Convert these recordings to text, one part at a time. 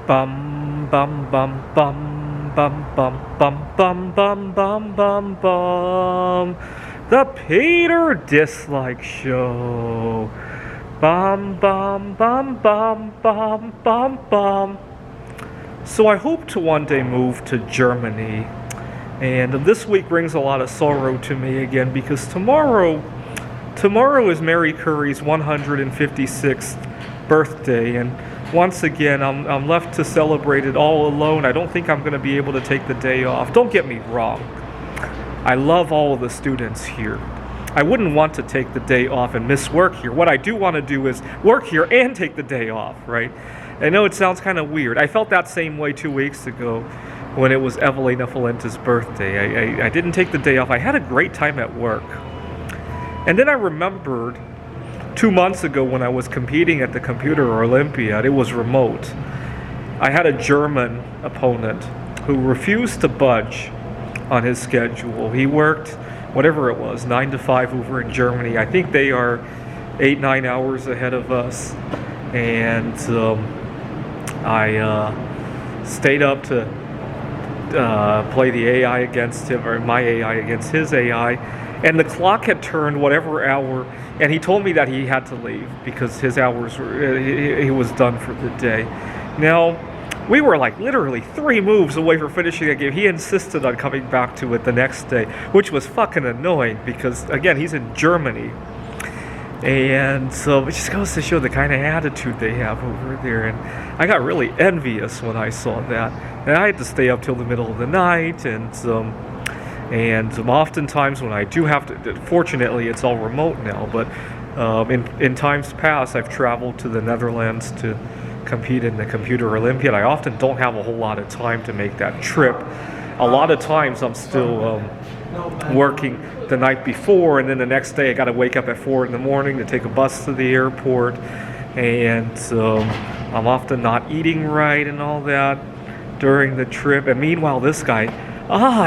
Bum bum bum bum bum bum bum bum bum bum bum bum. The Peter Dislike Show. Bum bum bum bum bum bum bum. So I hope to one day move to Germany, and this week brings a lot of sorrow to me again because tomorrow is Mary Curry's 156th birthday, and once again I'm left to celebrate it all alone. I don't think I'm going to be able to take the day off. Don't get me wrong, I love all of the students here. I wouldn't want to take the day off and miss work here. What I do want to do is work here and take the day off, right? I know it sounds kind of weird. I felt that same way 2 weeks ago when it was Evelina Valenta's birthday. I didn't take the day off. I had a great time at work. And then I remembered 2 months ago when I was competing at the Computer Olympiad. It was remote. I had a German opponent who refused to budge on his schedule. He worked, whatever it was, 9 to 5 over in Germany. I think they are 8-9 hours ahead of us. And I stayed up to play the AI against him, or my AI against his AI. And the clock had turned whatever hour, and he told me that he had to leave because his hours were, he was done for the day. Now, we were like literally 3 moves away from finishing the game. He insisted on coming back to it the next day, which was fucking annoying because, again, he's in Germany. And so it just goes to show the kind of attitude they have over there. And I got really envious when I saw that. And I had to stay up till the middle of the night, and oftentimes when I do have to, fortunately it's all remote now, but in times past I've traveled to the Netherlands to compete in the Computer Olympiad. I often don't have a whole lot of time to make that trip. A lot of times I'm still working the night before, and then the next day I got to wake up at 4 in the morning to take a bus to the airport, and I'm often not eating right and all that during the trip. And meanwhile this guy,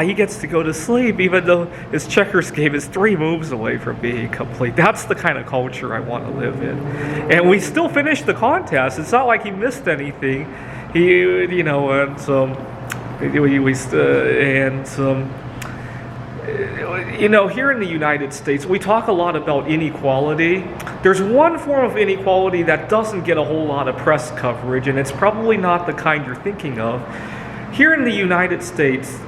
he gets to go to sleep even though his checkers game is 3 moves away from being complete. That's the kind of culture I want to live in. And we still finished the contest. It's not like he missed anything. Here in the United States, we talk a lot about inequality. There's one form of inequality that doesn't get a whole lot of press coverage, and it's probably not the kind you're thinking of. Here in the United States,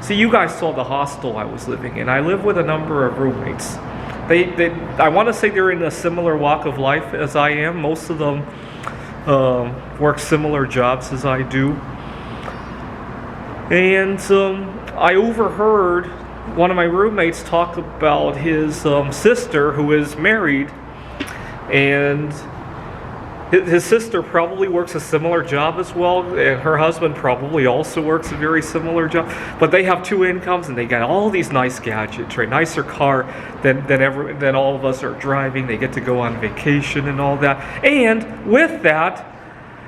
see, you guys saw the hostel I was living in. I live with a number of roommates. I want to say they're in a similar walk of life as I am. Most of them work similar jobs as I do. And I overheard one of my roommates talk about his sister who is married, and his sister probably works a similar job as well, and her husband probably also works a very similar job, but they have 2 incomes and they got all these nice gadgets, right? Nicer car than all of us are driving. They get to go on vacation and all that, and with that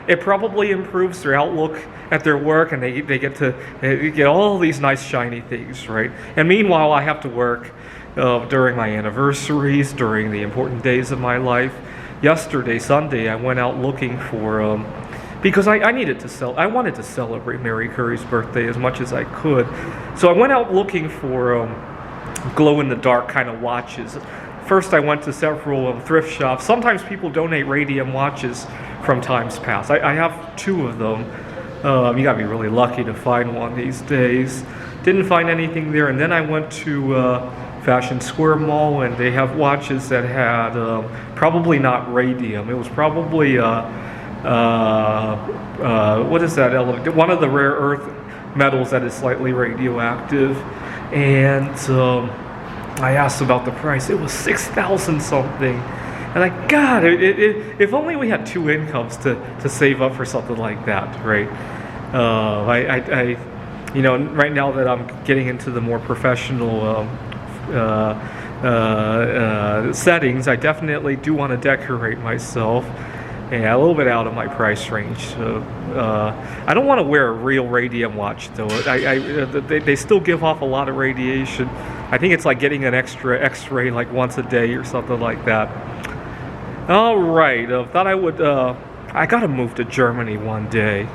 it probably improves their outlook at their work, and they get all these nice shiny things, right? And meanwhile I have to work during my anniversaries, during the important days of my life. Yesterday, Sunday, I went out looking for, because I wanted to celebrate Mary Curry's birthday as much as I could. So I went out looking for glow-in-the-dark kind of watches. First, I went to several thrift shops. Sometimes people donate radium watches from times past. I have 2 of them. You gotta be really lucky to find one these days. Didn't find anything there, and then I went to Fashion Square Mall, and they have watches that had probably not radium. It was probably what is that element? One of the rare earth metals that is slightly radioactive. And I asked about the price. It was $6,000 something. And God, if only we had 2 incomes to save up for something like that, right? Right now that I'm getting into the more professional settings, I definitely do want to decorate myself, and a little bit out of my price range. So I don't want to wear a real radium watch though. They still give off a lot of radiation. I think it's like getting an extra X-ray like once a day or something like that. All right, thought I would. I gotta move to Germany one day.